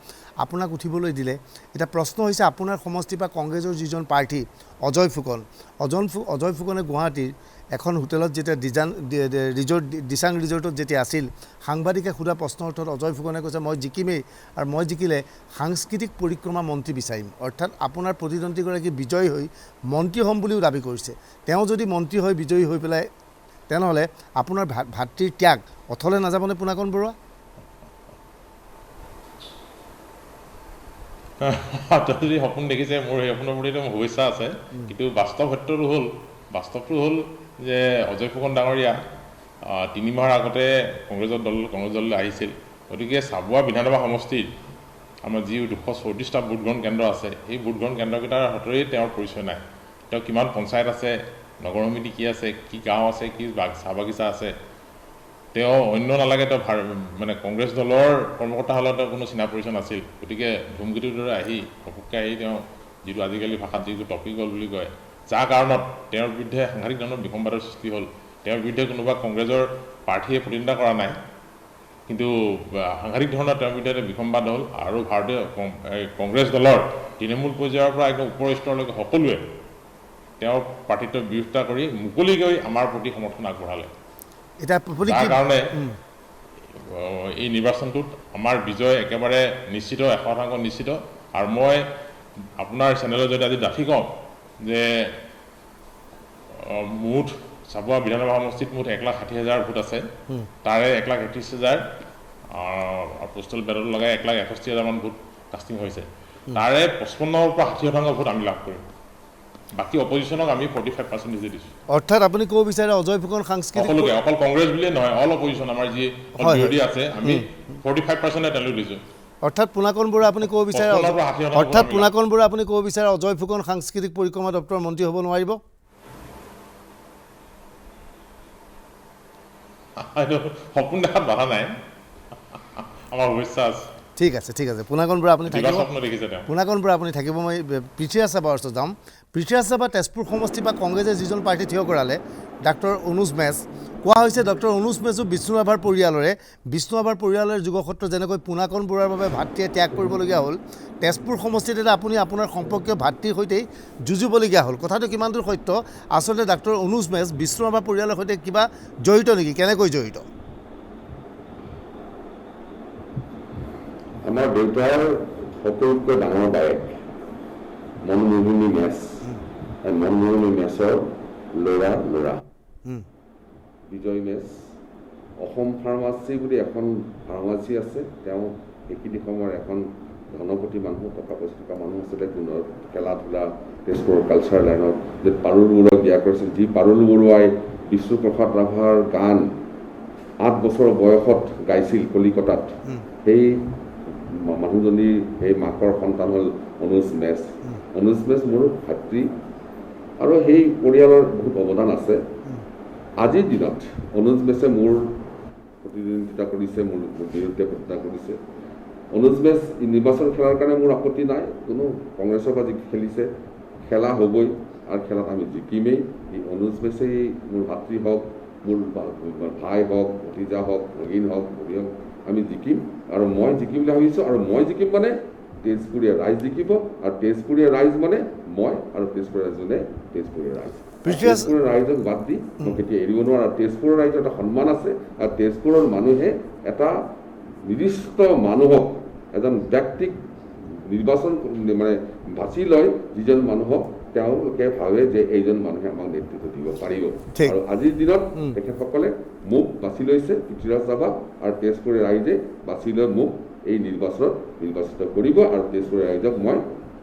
আপোনাক উঠিবলৈ দিলে। এতিয়া প্ৰশ্ন হৈছে আপোনাৰ সমষ্টিৰ পৰা কংগ্ৰেছৰ যিজন প্ৰাৰ্থী অজয় ফুকনে গুৱাহাটীৰ এখন হোটেলত যেতিয়া দিচাং ৰিজৰ্টত যেতিয়া আছিল, সাংবাদিকে সোধা প্ৰশ্নৰ উত্তৰত অজয় ফুকনে কৈছে মই জিকিমেই, আৰু মই জিকিলে সাংস্কৃতিক পৰিক্ৰমা মন্ত্ৰী বিচাৰিম। অৰ্থাৎ আপোনাৰ প্ৰতিদ্বন্দ্বীগৰাকী বিজয়ী হৈ মন্ত্ৰী হ'ম বুলিও দাবী কৰিছে। তেওঁ যদি মন্ত্ৰী হৈ বিজয়ী হৈ পেলাই তেনেহ'লে আপোনাৰ ভাতৃৰ ত্যাগ অথলে নাযাবনে পুনাকণ বৰুৱা? যদি সপোন দেখিছে, মোৰ সেই সপোনৰ প্ৰতিটো শুভেচ্ছা আছে। কিন্তু বাস্তৱটো হ'ল যে অজয় ফুকন ডাঙৰীয়া 3 মাহৰ আগতে কংগ্ৰেছ দললৈ আহিছিল। গতিকে চাবুৱা বিধানসভা সমষ্টিত আমাৰ যি 234টা ভোটগ্ৰহণ কেন্দ্ৰ আছে, সেই ভোটগ্ৰহণ কেন্দ্ৰকেইটাৰ হাততেই তেওঁৰ পৰিচয় নাই। তেওঁ কিমান পঞ্চায়ত আছে, নগৰ সমিতি কি আছে, কি গাঁও আছে, কি চাহ বাগিচা আছে, তেওঁ অন্য নালাগে। তেওঁ মানে কংগ্ৰেছ দলৰ কৰ্মকৰ্তা হ'লেও তেওঁ কোনো চিনা পৰিচয় নাছিল। গতিকে ধুমকেতুৰ দৰে আহি ঘপককৈ আহি তেওঁ যিটো আজিকালি ভাষাত যিটো টপিকল বুলি কয়, যাৰ কাৰণত তেওঁৰ বিৰুদ্ধে সাংঘাতিক ধৰণৰ বিসম্বাদৰ সৃষ্টি হ'ল। তেওঁৰ বিৰুদ্ধে কোনোবা কংগ্ৰেছৰ প্ৰাৰ্থীয়ে প্ৰতিদ্বন্দ্বিতা কৰা নাই, কিন্তু সাংঘাতিক ধৰণৰ তেওঁৰ বিৰুদ্ধে বিসম্বাদ হ'ল। আৰু ভাৰতীয় কংগ্ৰেছ দলৰ তৃণমূল পৰ্যায়ৰ পৰা একদম ওপৰ স্তৰলৈকে সকলোৱে তেওঁৰ প্ৰাৰ্থিত্বৰ বিৰোধিতা কৰি মুকলিকৈ আমাৰ প্ৰতি সমৰ্থন আগবঢ়ালে। যাৰ কাৰণে এই নিৰ্বাচনটোত আমাৰ বিজয় একেবাৰে নিশ্চিত, 100% নিশ্চিত। আৰু মই আপোনাৰ চেনেলত যদি আজি ডাঠি কওঁ যে মুঠ চাবুৱা বিধানসভা সমষ্টিত মুঠ 1,60,000 ভোট আছে, তাৰে 1,31,000 পোষ্টেল বেলট লগাই 1,61,000 মান ভোট কাষ্টিং হৈছে। তাৰে 55% পৰা 60% ভোট আমি লাভ কৰিম। বাকী অপজিশ্যনক আমি 45% দিছোঁ। অৰ্থাৎ আপুনি ক'ব বিচাৰে অজয় ফুকন সাংস্কৃতিক সকলোকে, অকল কংগ্ৰেছ বুলিয়ে নহয়, অল অপজিশ্যন আমাৰ যি বিৰোধী আছে, আমি 45% তেওঁলোক দিছোঁ। অৰ্থাৎ পুনাকণ বৰুৱা আপুনি ক'ব বিচাৰে অজয় ফুকন সাংস্কৃতিক পৰিক্ৰমা দপ্তৰৰ মন্ত্ৰী হ'ব নোৱাৰিব? সপোন দেখাত বাধা নাই, আমাৰ শুভেচ্ছা আছে। ঠিক আছে পুনাকণ বৰুৱা আপুনি থাকিব। মই পৃথ্বীৰাজ চাবাৰ ওচৰত যাম। পৃথ্বীৰাজ চাবা তেজপুৰ সমষ্টিৰ পৰা কংগ্ৰেছে যিজন প্ৰাৰ্থী থিয় কৰালে ডাক্তৰ অনুজ মেছ, কোৱা হৈছে ডক্টৰ অনুজ মেছো বিষ্ণু ৰাভাৰ পৰিয়ালৰ যুগসত্ৰ যেনেকৈ পুনাকণ বৰুৱাৰ বাবে ভাতৃয়ে ত্যাগ কৰিবলগীয়া হ'ল, তেজপুৰ সমষ্টিত আপুনি আপোনাৰ সম্পৰ্কীয় ভাতৃৰ সৈতেই যুঁজিবলগীয়া হ'ল। কথাটো কিমান দূৰ সত্য? আচলতে ডাক্তৰ অনুজ মেছ বিষ্ণু ৰাভাৰ পৰিয়ালৰ সৈতে কিবা জড়িত নেকি? কেনেকৈ জড়িত? আমাৰ দেউতাৰ সকলোতকৈ ডাঙৰ বায়েক মনমোহিনী মেছ, মনমোহিনী মেছৰ ল'ৰা বিজয় মেছ। অসম ফাৰ্মাচী বুলি এখন ফাৰ্মাচী আছে, তেওঁ এইখিনি সময়ৰ এখন ধনপতি মানুহ, টকা পইচা থকা মানুহ আছিলে। গুণৰ খেলা ধূলা, তেজপুৰৰ কালচাৰ লাইনত যে পাৰুল বৰুৱাক বিয়া কৰিছিল, যি পাৰুল বৰুৱাই বিষ্ণুপ্ৰসাদ ৰাভাৰ গান 8 বছৰ বয়সত গাইছিল কলিকতাত, সেই মানুহজনীৰ সেই মাকৰ সন্তান হ'ল অনুজ মেছ। অনুজ মেছ মোৰ ভাতৃ, আৰু সেই পৰিয়ালৰ বহুত অৱদান আছে। আজিৰ দিনত অনুজ মেছে মোৰ প্ৰতিদ্বন্দ্বিতা কৰিছে, মোৰ বিৰুদ্ধে প্ৰতিদ্বন্দ্বিতা কৰিছে। অনুজ মেছ নিৰ্বাচন খেলাৰ কাৰণে মোৰ আপত্তি নাই, কোনো কংগ্ৰেছৰ পৰা যি খেলিছে খেলা হ'বই, আৰু খেলাত আমি জিকিমেই। এই অনুজ মেছেই মোৰ ভাতৃ হওক, মোৰ ভাই হওক, ভতিজা হওক, ভগিন হওক, ভৰি হওক, আমি জিকিম। আৰু মই জিকিম বুলি ভাবিছোঁ, আৰু মই জিকিম মানে তেজপুৰীয়া ৰাইজ জিকিব, আৰু তেজপুৰীয়া ৰাইজ মানে মই, আৰু তেজপুৰীয়া ৰাইজ মানে তেজপুৰীয়া ৰাইজ। তেজপুৰৰ ৰাইজক বাদ দি মই কেতিয়া এৰিব নোৱাৰোঁ। আৰু তেজপুৰৰ ৰাইজৰ এটা সন্মান আছে, আৰু তেজপুৰৰ মানুহে এটা নিৰ্দিষ্ট মানুহক, এজন ব্যক্তিক নিৰ্বাচন মানে বাছি লয়, যিজন মানুহক তেওঁলোকে ভাবে যে এইজন মানুহে আমাক নেতৃত্ব দিব পাৰিব। আৰু আজিৰ দিনত তেখেতসকলে মোক বাছি লৈছে, পৃথ্বীৰাজ চাবা, আৰু তেজপুৰৰ ৰাইজে বাছি লৈ মোক এই নিৰ্বাচনত নিৰ্বাচিত কৰিব, আৰু তেজপুৰৰ ৰাইজক মই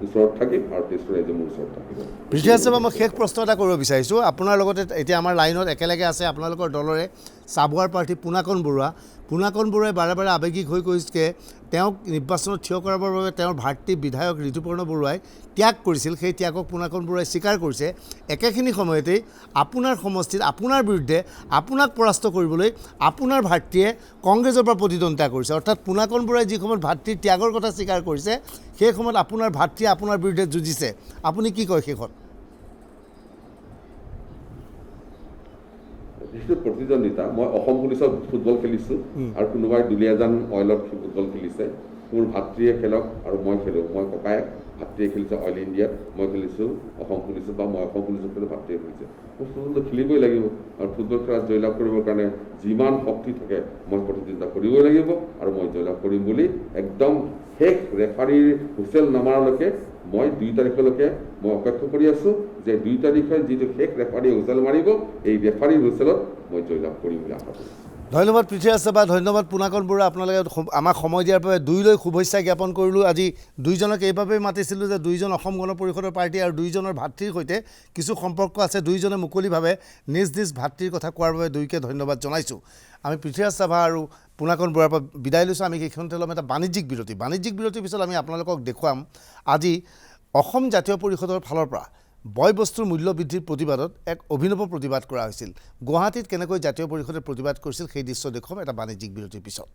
ওচৰত থাকিম আৰু তেজপুৰ ৰাইজে মোৰ ওচৰত থাকিব। পৃথ্বীৰাজ শৰ্মা, মই শেষ প্ৰশ্ন এটা কৰিব বিচাৰিছোঁ। আপোনাৰ লগতে এতিয়া আমাৰ লাইনত একেলগে আছে আপোনালোকৰ দলৰে চাবুৱাৰ প্ৰাৰ্থী পুনাকণ বৰুৱা। পুনাকণ বৰুৱাই বাৰে বাৰে আৱেগিক হৈ কৈছে তেওঁক নিৰ্বাচনত থিয় কৰাবৰ বাবে তেওঁৰ ভাতৃ বিধায়ক ঋতুপৰ্ণ বৰুৱাই ত্যাগ কৰিছিল। সেই ত্যাগক পুনাকণ বৰুৱাই স্বীকাৰ কৰিছে। একেখিনি সময়তেই আপোনাৰ সমষ্টিত আপোনাৰ বিৰুদ্ধে আপোনাক পৰাস্ত কৰিবলৈ আপোনাৰ ভাতৃয়ে কংগ্ৰেছৰ পৰা প্ৰতিদ্বন্দ্বিতা কৰিছে। অৰ্থাৎ পুনাকণ বৰুৱাই যি সময়ত ভাতৃৰ ত্যাগৰ কথা স্বীকাৰ কৰিছে সেই সময়ত আপোনাৰ ভাতৃয়ে আপোনাৰ বিৰুদ্ধে যুঁজিছে। আপুনি কি কয় শেষত? যিটো প্ৰতিদ্বন্দ্বিতা, মই অসম পুলিচত ফুটবল খেলিছোঁ আৰু কোনোবাই দুলীয়াজান অইলত ফুটবল খেলিছে। মোৰ ভাতৃয়ে খেলক আৰু মই খেলোঁ। মই ককায়েক, ভাতৃয়ে খেলিছে অইল ইণ্ডিয়াত, মই খেলিছোঁ অসম পুলিচত, বা মই অসম পুলিচত খেলোঁ, ভাতৃয়ে খেলিছে। মই ফুটবলটো খেলিবই লাগিব আৰু ফুটবল খেলাত জয়লাভ কৰিবৰ কাৰণে যিমান শক্তি থাকে মই প্ৰতিদ্বন্দ্বিতা কৰিবই লাগিব আৰু মই জয়লাভ কৰিম বুলি একদম শেষ ৰেফাৰীৰ হুইচেল নামাৰালৈকে মই 2 তাৰিখলৈকে মই অপেক্ষা কৰি আছোঁ যে 2 তাৰিখে যিটো শেষ ৰেফাৰীয়ে হুইচেল মাৰিব এই ৰেফাৰীৰ হুইচেলত মই জয়লাভ কৰিম বুলি আশা কৰিছোঁ। ধন্যবাদ পৃথ্বীৰাজ শৰ্মা, ধন্যবাদ পুনাকণ বৰুৱা। আপোনালোকে আমাক সময় দিয়াৰ বাবে দুয়োলৈ শুভেচ্ছা জ্ঞাপন কৰিলোঁ। আজি দুইজনক এইবাবেই মাতিছিলোঁ যে দুইজন অসম গণ পৰিষদৰ পাৰ্টী আৰু দুইজনৰ ভাতৃৰ সৈতে কিছু সম্পৰ্ক আছে। দুইজনে মুকলিভাৱে নিজ নিজ ভাতৃৰ কথা কোৱাৰ বাবে দুয়োকে ধন্যবাদ জনাইছোঁ। আমি পৃথ্বীৰাজ শৰ্মা আৰু পুনাকণ বৰুৱাৰ পৰা বিদায় লৈছোঁ। আমি সেইখনতে ল'ম এটা বাণিজ্যিক বিৰতি। বাণিজ্যিক বিৰতিৰ পিছত আমি আপোনালোকক দেখুৱাম আজি অসম জাতীয় পৰিষদৰ ফালৰ পৰা বয় বস্তুৰ মূল্য বৃদ্ধিৰ প্ৰতিবাদত এক অভিনৱ প্ৰতিবাদ কৰা হৈছিল। গুৱাহাটীত কেনেকৈ জাতীয় পৰিষদে প্ৰতিবাদ কৰিছিল সেই দৃশ্য দেখুৱাম এটা বাণিজ্যিক বিৰতিৰ পিছত।